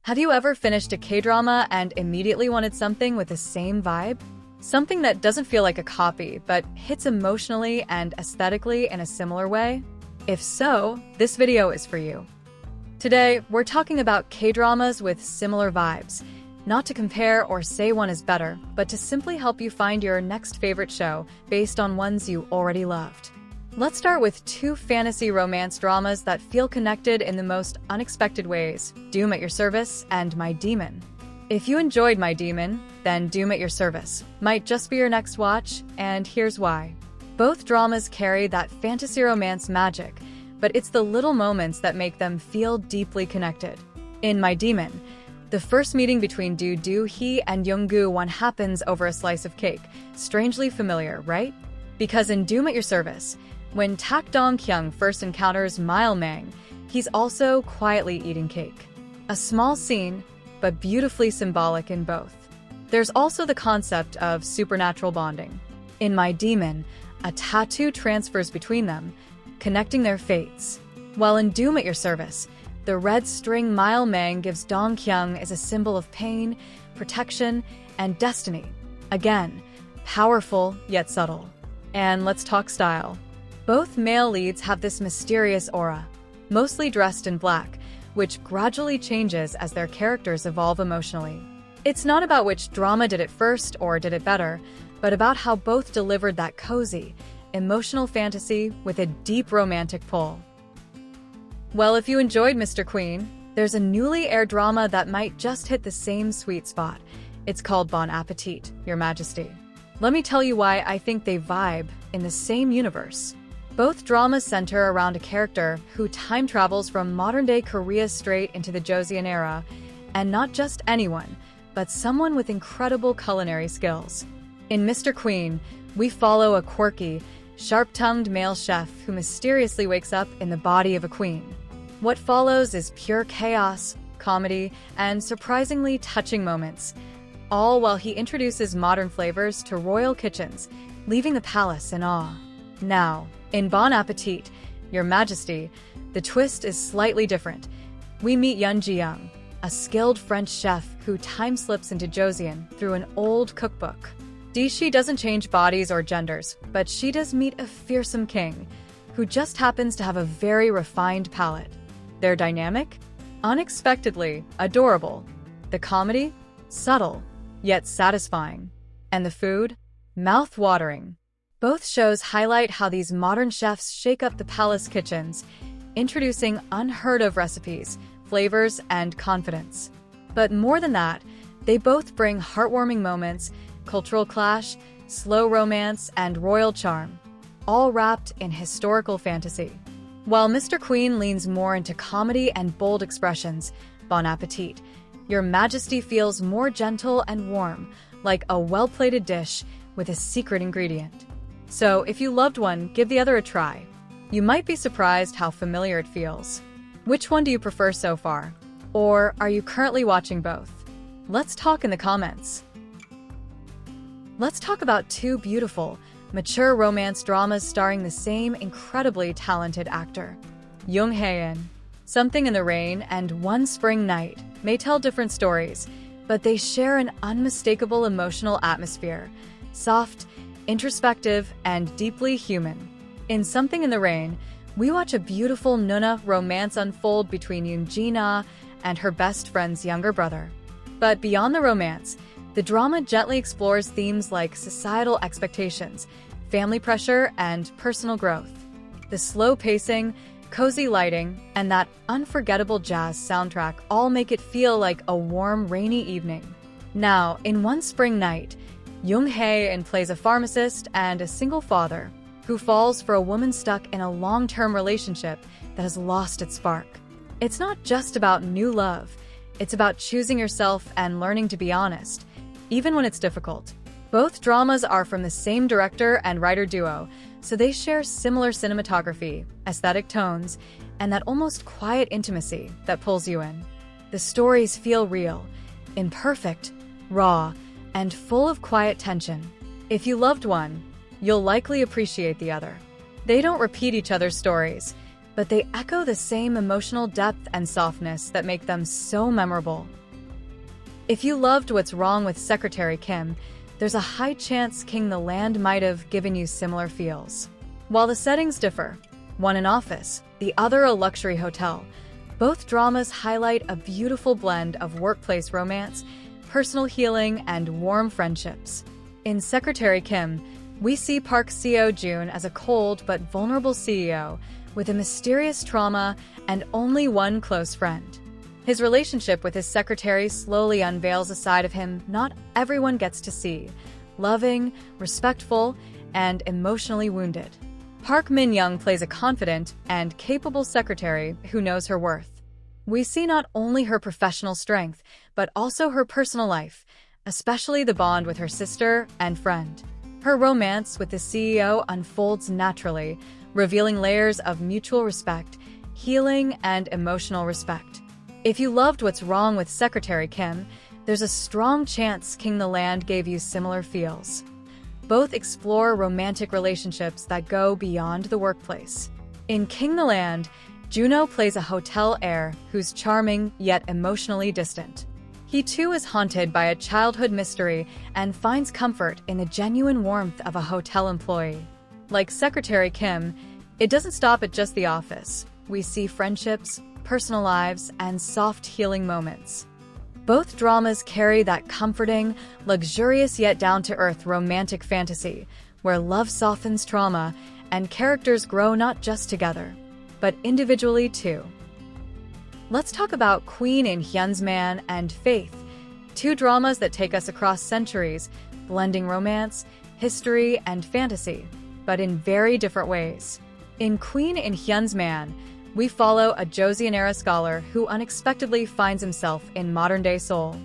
Have you ever finished a K-drama and immediately wanted something with the same vibe? Something that doesn't feel like a copy, but hits emotionally and aesthetically in a similar way? If so, this video is for you. Today, we're talking about K-dramas with similar vibes. Not to compare or say one is better, but to simply help you find your next favorite show based on ones you already loved. Let's start with two fantasy romance dramas that feel connected in the most unexpected ways: Doomatyourservice and Mydemon. If you enjoyed Mydemon, then Doomatyourservice might just be your next watch, and here's why. Both dramas carry that fantasy romance magic, but it's the little moments that make them feel deeply connected. In Mydemon, the first meeting between Do-hee and Young-gu happens over a slice of cake. Strangely familiar, right? Because in Doomatyourservice, when Tak Dong-kyung first encounters Mydemon, he's also quietly eating cake. A small scene, but beautifully symbolic in both. There's also the concept of supernatural bonding. In Mydemon, a tattoo transfers between them, connecting their fates. While in Doomatyourservice, the red string Mydemon gives Dong-kyung is a symbol of pain, protection, and destiny. Again, powerful yet subtle. And let's talk style. Both male leads have this mysterious aura, mostly dressed in black, which gradually changes as their characters evolve emotionally. It's not about which drama did it first or did it better, but about how both delivered that cozy, emotional fantasy with a deep romantic pull. Well, if you enjoyed Mr. Queen, there's a newly aired drama that might just hit the same sweet spot. It's called Bon Appetit, Your Majesty. Let me tell you why I think they vibe in the same universe. Both dramas center around a character who time travels from modern-day Korea straight into the Joseon era, and not just anyone, but someone with incredible culinary skills. In Mr. Queen, we follow a quirky, sharp-tongued male chef who mysteriously wakes up in the body of a queen. What follows is pure chaos, comedy, and surprisingly touching moments, all while he introduces modern flavors to royal kitchens, leaving the palace in awe. Now, in Bon Appetit, Your Majesty, the twist is slightly different. We meet Yoon Ji-young, a skilled French chef who time-slips into Joseon through an old cookbook. She doesn't change bodies or genders, but she does meet a fearsome king, who just happens to have a very refined palate. Their dynamic? Unexpectedly adorable. The comedy? Subtle, yet satisfying. And the food? Mouth-watering. Both shows highlight how these modern chefs shake up the palace kitchens, introducing unheard-of recipes, flavors, and confidence. But more than that, they both bring heartwarming moments, cultural clash, slow romance, and royal charm, all wrapped in historical fantasy. While Mr. Queen leans more into comedy and bold expressions, Bon Appetit, Your Majesty feels more gentle and warm, like a well-plated dish with a secret ingredient. So, if you loved one, give the other a try. You might be surprised how familiar it feels. Which one do you prefer so far? Or are you currently watching both? Let's talk in the comments. Let's talk about two beautiful, mature romance dramas starring the same incredibly talented actor. Jung Hae-in. Something in the Rain and One Spring Night may tell different stories, but they share an unmistakable emotional atmosphere, soft, introspective, and deeply human. In Something in the Rain, we watch a beautiful Nuna romance unfold between Yoon Ji-na and her best friend's younger brother. But beyond the romance, the drama gently explores themes like societal expectations, family pressure, and personal growth. The slow pacing, cozy lighting, and that unforgettable jazz soundtrack all make it feel like a warm, rainy evening. Now, in One Spring Night, Jung Hae-in plays a pharmacist and a single father who falls for a woman stuck in a long-term relationship that has lost its spark. It's not just about new love, it's about choosing yourself and learning to be honest, even when it's difficult. Both dramas are from the same director and writer duo, so they share similar cinematography, aesthetic tones, and that almost quiet intimacy that pulls you in. The stories feel real, imperfect, raw, and full of quiet tension. If you loved one, you'll likely appreciate the other. They don't repeat each other's stories. but they echo the same emotional depth and softness that make them so memorable. If you loved What's Wrong with Secretary Kim, there's a high chance King the Land might have given you similar feels. While the settings differ, one an office, the other a luxury hotel, both dramas highlight a beautiful blend of workplace romance, personal healing, and warm friendships. In Secretary Kim, we see Park Seo-joon as a cold but vulnerable CEO with a mysterious trauma and only one close friend. His relationship with his secretary slowly unveils a side of him not everyone gets to see: loving, respectful, and emotionally wounded. Park Min-young plays a confident and capable secretary who knows her worth. We see not only her professional strength, but also her personal life, especially the bond with her sister and friend. Her romance with the CEO unfolds naturally, revealing layers of mutual respect, healing, and emotional respect. If you loved What's Wrong with Secretary Kim, there's a strong chance King the Land gave you similar feels. Both explore romantic relationships that go beyond the workplace. In King the Land, Juno plays a hotel heir who's charming yet emotionally distant. He too is haunted by a childhood mystery and finds comfort in the genuine warmth of a hotel employee. Like Secretary Kim, it doesn't stop at just the office. We see friendships, personal lives, and soft healing moments. Both dramas carry that comforting, luxurious yet down-to-earth romantic fantasy, where love softens trauma and characters grow not just together, but individually too. Let's talk about Queen in Hyun's Man and Faith, two dramas that take us across centuries, blending romance, history, and fantasy, but in very different ways. In Queen in Hyun's Man, we follow a Joseon-era scholar who unexpectedly finds himself in modern-day Seoul.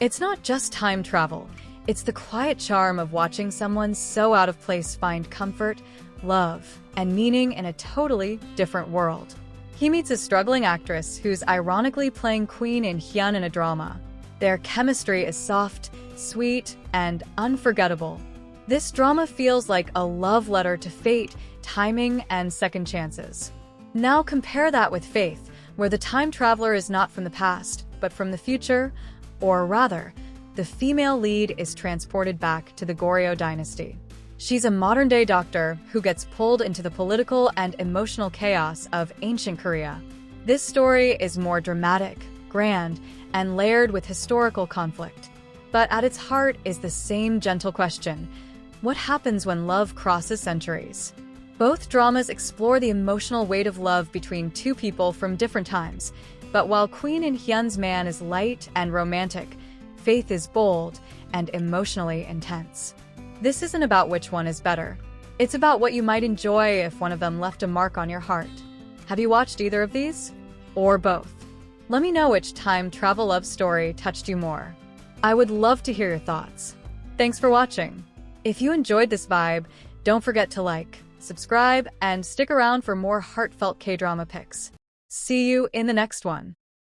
It's not just time travel, it's the quiet charm of watching someone so out of place find comfort, love, and meaning in a totally different world. He meets a struggling actress who's ironically playing Queen in Hyun in a drama. Their chemistry is soft, sweet, and unforgettable. This drama feels like a love letter to fate, timing, and second chances. Now compare that with Faith, where the time traveler is not from the past, but from the future, or rather, the female lead is transported back to the Goryeo dynasty. She's a modern-day doctor who gets pulled into the political and emotional chaos of ancient Korea. This story is more dramatic, grand, and layered with historical conflict. But at its heart is the same gentle question: what happens when love crosses centuries? Both dramas explore the emotional weight of love between two people from different times, but while Queen in Hyun's Man is light and romantic, Faith is bold and emotionally intense. This isn't about which one is better. It's about what you might enjoy if one of them left a mark on your heart. Have you watched either of these? Or both? Let me know which time travel love story touched you more. I would love to hear your thoughts. Thanks for watching. If you enjoyed this vibe, don't forget to like, subscribe, and stick around for more heartfelt K-drama pics. See you in the next one.